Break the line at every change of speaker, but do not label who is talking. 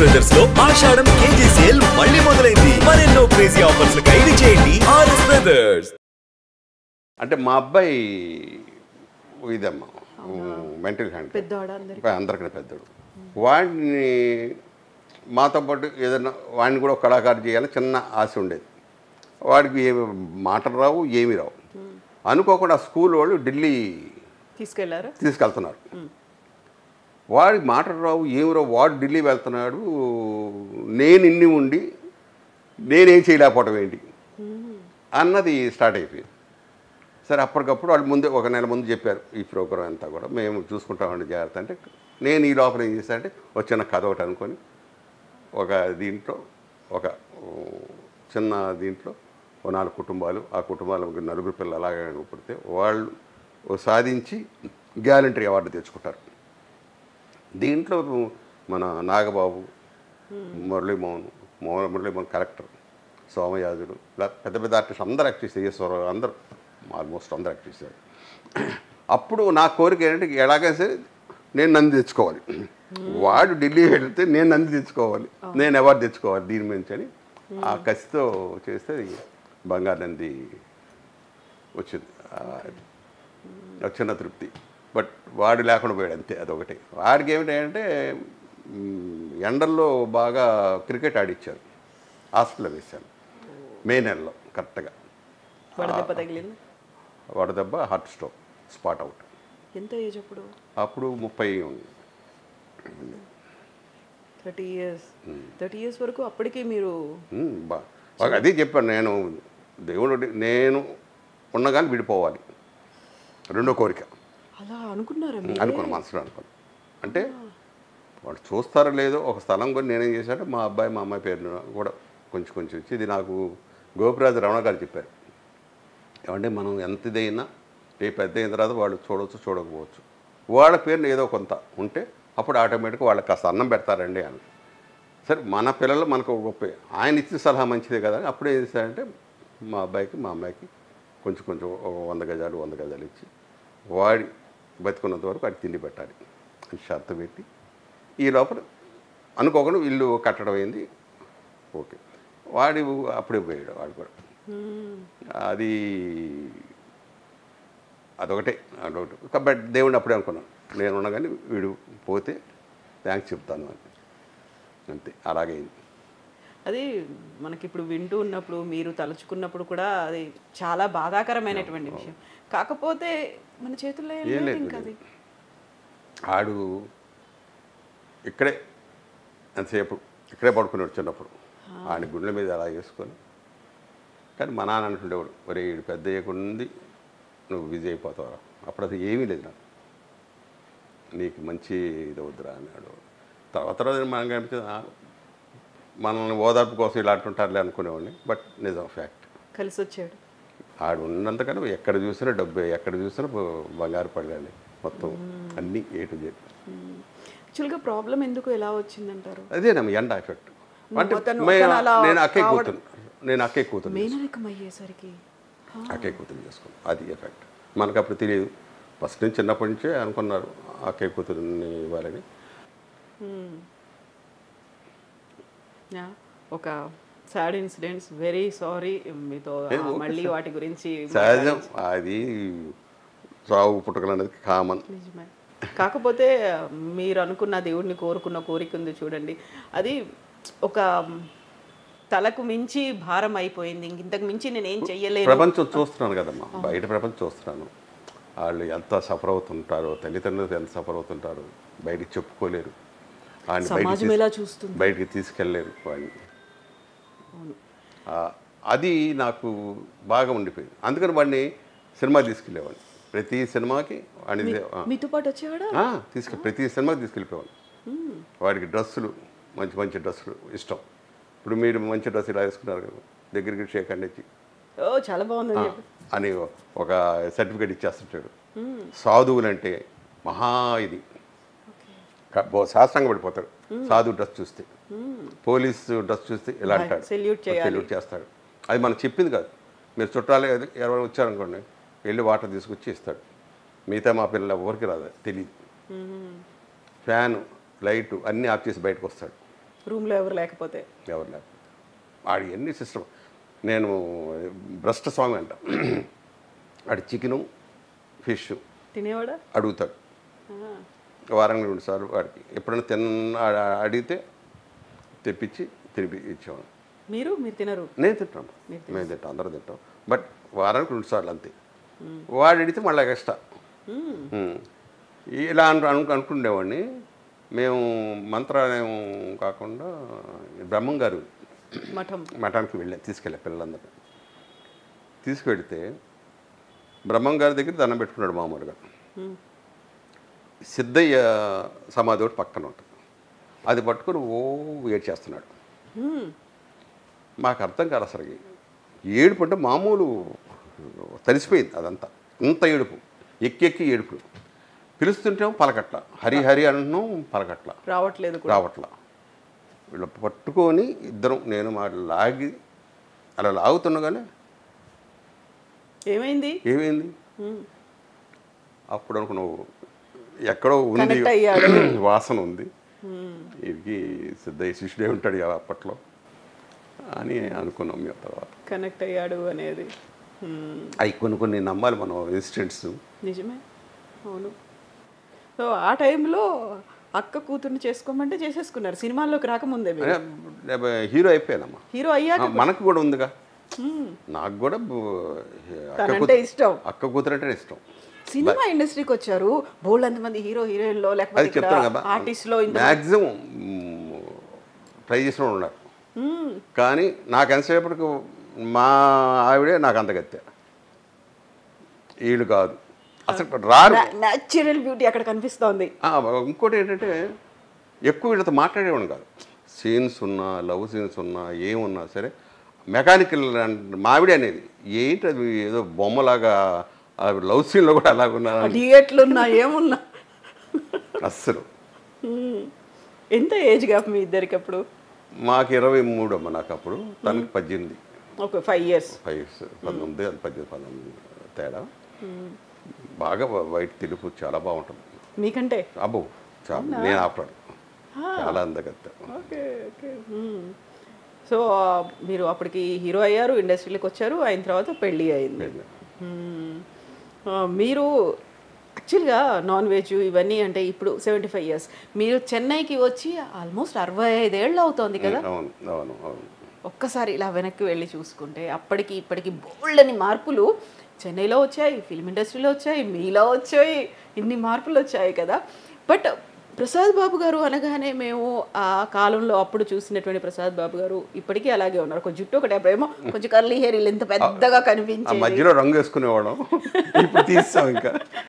Brothers లో ఆషాఢం KG sale మళ్ళీ మొదలైంది. మరెన్నో క్రేజీ ఆఫర్స్ ఖైదీ చేయండి ఆర్ఎస్ బ్రదర్స్.
అంటే మా అబ్బాయి ఇదమ్మా మెంటల్ హ్యాండ్ అందరికన్నా పెద్దోడు. వాడిని మాతో పాటు ఏదైనా వాడిని కూడా ఒక కళాకారు చేయాలని చిన్న ఆశ ఉండేది. వాడికి ఏమి మాటలు రావు, ఏమీ రావు. అనుకోకుండా స్కూల్ వాళ్ళు ఢిల్లీ తీసుకెళ్తున్నారు. వాడికి మాటలు రావు, ఏమి రావు. వాడు ఢిల్లీ వెళ్తున్నాడు. నేను ఇన్ని ఉండి నేనేం చేయలేకపోవడం ఏంటి అన్నది స్టార్ట్ అయిపోయింది. సరే అప్పటికప్పుడు వాళ్ళు ముందే ఒక నెల ముందు చెప్పారు ఈ ప్రోగ్రాం అంతా కూడా మేము చూసుకుంటామండి జాగ్రత్త. అంటే నేను ఈ లోపల ఏం చేశానంటే వచ్చిన కథ ఒకటి అనుకొని ఒక దీంట్లో ఒక చిన్న దీంట్లో 4 కుటుంబాలు, ఆ కుటుంబాల 4 పిల్లలు అలాగే పుడితే వాళ్ళు సాధించి గ్యారంటీ అవార్డు తెచ్చుకుంటారు. దీంట్లో మన నాగబాబు, మురళీమోహన్ కలెక్టర్, సోమయాజులు ఇలా పెద్ద పెద్ద ఆర్టిస్ట్ అందరూ యాక్ట్ చేస్తారు. ఈశ్వరరావు అందరూ ఆల్మోస్ట్ అందరూ యాక్ట్ చేశారు. అప్పుడు నా కోరిక ఏంటంటే ఎలాగైనా సరే నేను నంది తెచ్చుకోవాలి. వాడు ఢిల్లీ వెళ్తే నేను నంది తెచ్చుకోవాలి, నేను అవార్డు తెచ్చుకోవాలి దీని నుంచి అని ఆ కసితో చేస్తే బంగారు నంది వచ్చింది. చిన్న తృప్తి. బట్ వాడు లేకుండా పోయాడు అంతే, అదొకటి. వాడికి ఏమిటంటే ఎండల్లో బాగా క్రికెట్ ఆడిచ్చారు, హాస్పిటల్లో వేశాను మే నెలలో కరెక్ట్గా. వడదెబ్బ, హార్ట్ స్ట్రోక్, స్పాట్ అవుట్.
ఎంత ఏజ్ అప్పుడు?
అప్పుడు 30 ఉంది.
30 years వరకు అప్పటికి మీరు
అదే చెప్పాను నేను. దేవుడు నేను ఉన్నగాని విడిపోవాలి, రెండో కోరిక
అలా అనుకున్నారా?
అనుకున్నాను, మనసులో అనుకున్నాను. అంటే వాళ్ళు చూస్తారో లేదో ఒక స్థలం కూడా నేనేం చేశానంటే మా అబ్బాయి మా అమ్మాయి పేరు కూడా కొంచెం కొంచెం వచ్చి ఇది నాకు గోపిరాజు రమణ గారు చెప్పారు. ఏమంటే మనం ఎంత ఇదైనా రేపు పెద్ద అయిన తర్వాత వాళ్ళు చూడవచ్చు చూడకపోవచ్చు, వాళ్ళ పేరుని ఏదో కొంత ఉంటే అప్పుడు ఆటోమేటిక్గా వాళ్ళకి కాస్త అన్నం పెడతారండి అని. సరే మన పిల్లలు మనకు గొప్ప ఆయన ఇచ్చిన సలహా మంచిదే కదా. అప్పుడు ఏం చేశారంటే మా అబ్బాయికి మా అమ్మాయికి కొంచెం కొంచెం 100 గజాలు ఇచ్చి వాడి బతుకున్నంత వరకు వాడికి తిండి పెట్టాలి అని షరతు పెట్టి ఈ లోపల అనుకోకుండా ఇల్లు కట్టడం అయింది. ఓకే, వాడి అప్పుడే పోయాడు వాడు కూడా. అదొకటే కాబట్టి దేవుడిని అప్పుడే అనుకున్నాను నేను ఉన్నా కానీ వీడు పోతే థ్యాంక్స్ చెప్తాను అని, అంతే. అలాగే
అది మనకి ఇప్పుడు వింటూ ఉన్నప్పుడు మీరు తలుచుకున్నప్పుడు కూడా అది చాలా బాధాకరమైనటువంటి విషయం. కాకపోతే మన చేతుల్లో ఏం లేదు.
ఆడు ఇక్కడే ఎంతసేపు ఇక్కడే పడుకునేవాడు చిన్నప్పుడు, ఆడి గుండెల మీద అలా వేసుకొని. కానీ మా నాన్న అంటుండేవాడు, ఒరే వీడు పెద్ద అయ్యకుంది నువ్వు బిజీ అయిపోతావురా. అప్పుడు అది ఏమీ లేదు నాకు, నీకు మంచి ఇది వద్దురా అన్నాడు. తర్వాత మనకు అనిపించింది మనల్ని ఓదార్పు కోసం ఇలా అంటుంటారులే అనుకునేవాడిని. బట్ నిజం, ఫ్యాక్ట్
కలిసి వచ్చాడు.
ఆడు ఉన్నంతకన్నా ఎక్కడ చూసినా డబ్బే, ఎక్కడ చూసినా బంగారు పడగాలి మొత్తం అన్నీ ఏ టు జెడ్.
యాక్చువల్గా ప్రాబ్లం ఎందుకు ఎలా వచ్చిందంటారు?
అదేనమ్మా ఎండ ఎఫెక్ట్. అంటే నేను అక్కే కూతురు చేసుకున్నాను, అది ఎఫెక్ట్. మనకు అప్పుడు తెలియదు. ఫస్ట్ నుంచి చిన్నప్పటి నుంచే అనుకున్నారు అక్కే కూతురుని ఇవ్వాలని.
ఒక సాడ్ ఇన్సిడెంట్స్, వెరీ సారీ మీతో మళ్ళీ వాటి గురించి.
సహజం, అది సాగు పుట్టుకలు అనేది కామన్.
నిజమే. కాకపోతే మీరు అనుకున్న దేవుడిని కోరుకున్న కోరిక ఉంది చూడండి, అది ఒక తలకు మించి భారం అయిపోయింది. ఇంతకు మించి నేనేం చెయ్యలేను.
ప్రపంచం చూస్తున్నాను కదమ్మా, బయట ప్రపంచం చూస్తున్నాను. వాళ్ళు ఎంత సఫర్ అవుతుంటారో, తల్లిదండ్రులు ఎంత సఫర్ అవుతుంటారో బయటికి చెప్పుకోలేరు. బయటికి తీసుకెళ్ళలేరు వాడిని. అది నాకు బాగా ఉండిపోయింది. అందుకని వాడిని సినిమా తీసుకెళ్ళేవాడిని. ప్రతి సినిమాకి వాడిని
మీతో పాటు వచ్చేవాడు
ప్రతి సినిమాకి తీసుకెళ్ళిపోయేవాడిని. వాడికి డ్రెస్సులు మంచి మంచి డ్రెస్సులు ఇష్టం. ఇప్పుడు మీరు మంచి డ్రెస్ ఇలా వేసుకున్నారు కదా, దగ్గరికి షేక్ అండి
చాలా బాగుంది
అని ఒక సర్టిఫికేట్ ఇచ్చేస్తుంటాడు. సాధువులంటే మహా ఇది శాస్త్రంగా పడిపోతాడు. సాధువు డ్రెస్ చూస్తే, పోలీసు డ్రెస్ చూస్తే ఇలా అంటాడు, సెల్యూట్ చేస్తాడు. అది మనం చెప్పింది కాదు. మీరు చుట్టాలే ఎవరైనా వచ్చారనుకోండి, వెళ్ళి వాటర్ తీసుకొచ్చి ఇస్తాడు. మిగతా మా పిల్లలు ఎవరికి రాదు, తెలియదు. ఫ్యాను లైటు అన్నీ ఆఫ్ చేసి బయటకు వస్తాడు.
రూమ్లో ఎవరు లేకపోతే
ఎవరు లేకపోతే ఆడి ఎన్ని సిస్టమ్. నేను భ్రష్ట స్వామి అంట. ఆడి చికెను ఫిష్
తినేవాడా?
అడుగుతాడు వారానికి 2 సార్లు. వాడికి ఎప్పుడైనా అడిగితే తెప్పించి తినిపి ఇచ్చేవాడు.
మీరు తినరు?
నేను తింటాను, మేము తింటాం, అందరూ తింటాం. బట్ వారానికి 2 సార్లు అంతే. వాడు అడిగితే మళ్ళీ ఎక్స్ట్రా. ఇలా అనుకుండేవాడిని. మేము మంత్రాలయం కాకుండా బ్రహ్మం గారు మఠానికి తీసుకెళ్ళా పిల్లలందరూ. తీసుకువెళితే బ్రహ్మం గారి దగ్గర దండం పెట్టుకున్నాడు మామూలుగా. సిద్ధయ్య సమాధి ఒకటి పక్కన ఉంటుంది. అది పట్టుకుని ఏడ్చేస్తున్నాడు. మాకు అర్థం కాదు అసలు. ఏడుపు అంటే మామూలు తడిసిపోయింది అదంతా. ఇంత ఏడుపు, ఎక్కి ఏడుపు. పిలుస్తుంటేమో పలకట్ల, హరి అంటున్నాం, పలకట్ల, రావట్ల. వీళ్ళు పట్టుకొని ఇద్దరం, నేను మా లాగి అలా లాగుతున్నాగానే
ఏమైంది
అప్పుడు అనుకున్నావు ఎక్కడో ఉంది వాసన ఉంది, ఇది సిద్ధయ్య శిష్యుడే ఉంటాడు అప్పట్లో అని అనుకున్నాం. మేము తర్వాత
కనెక్ట్ అయ్యాడు అనేది
అవి కొన్ని నమ్మాలి మనం, ఇన్సిడెంట్స్.
నిజమే, అవును. సో ఆ టైంలో అక్క కూతుర్ని చేసుకోమంటే చేసేసుకున్నారు సినిమాల్లోకి రాకముందే.
హీరో అయిపోయానమ్మా.
హీరో అయ్యాక
మనకు కూడా ఉందిగా. నాకు కూడా
ఇష్టం,
అక్క కూతురు అంటే ఇష్టం.
సినిమా ఇండస్ట్రీకి వచ్చారు బోల్డ్ అంతమంది హీరో హీరోయిన్లో లేకపోతే ఆర్టిస్ట్లో
మ్యాక్సిమం ట్రై చేసిన వాళ్ళు ఉన్నారు. కానీ నాకు ఎంతసేపటికి మా ఆవిడే నాకు అంతగత్తే, వీళ్ళు కాదు అసలు రారు.
న్యాచురల్ బ్యూటీ అక్కడ కనిపిస్తోంది.
ఇంకోటి ఏంటంటే ఎక్కువ వీళ్ళతో మాట్లాడేవాడు కాదు. సీన్స్ ఉన్నా, లవ్ సీన్స్ ఉన్నా, ఏమున్నా సరే మెకానికల్ మావిడే అనేది. ఏంటి అది ఏదో బొమ్మలాగా లవ్ సీన్లో కూడా అలాగున్నా,
థియేటర్లున్నా ఏమున్నా
అస్సలు.
ఎంత ఏజ్ గ్యాప్ మీ ఇద్దరికి అప్పుడు?
మాకు 23 అమ్మ నాకు అప్పుడు, తనకి 18.
Okay, 5 years.
19, అది 18, 19 తేడా. బాగా వైట్ తెలుపు చాలా బాగుంటుంది
మీకంటే.
అబ్బో చాలా, నేను ఆపడాను, చాలా అందగత్త.
Okay okay. సో మీరు అప్పటికి హీరో అయ్యారు, ఇండస్ట్రీలోకి వచ్చారు, అయిన తర్వాత పెళ్ళి అయింది. మీరు యాక్చువల్గా నాన్ వెజ్ ఇవన్నీ అంటే ఇప్పుడు 75 years, మీరు చెన్నైకి వచ్చి ఆల్మోస్ట్ 65 ఏళ్ళు అవుతోంది కదా. ఒక్కసారి ఇలా వెనక్కి వెళ్ళి చూసుకుంటే అప్పటికి ఇప్పటికి బోల్డ్ అని మార్పులు చెన్నైలో వచ్చాయి, ఫిల్మ్ ఇండస్ట్రీలో వచ్చాయి, మీలో వచ్చాయి, ఇన్ని మార్పులు వచ్చాయి కదా. బట్ ప్రసాద్ బాబు గారు అనగానే మేము ఆ కాలంలో అప్పుడు చూసినటువంటి ప్రసాద్ బాబు గారు ఇప్పటికీ అలాగే ఉన్నారు. ఒక జుట్టు ఒకటి అప్పుడేమో కొంచెం కర్లీ హెయిర్ ఎంత పెద్దగా కనిపించి
మధ్యలో రంగు వేసుకునేవాళ్ళం, ఇప్పుడు తీస్తాం ఇంకా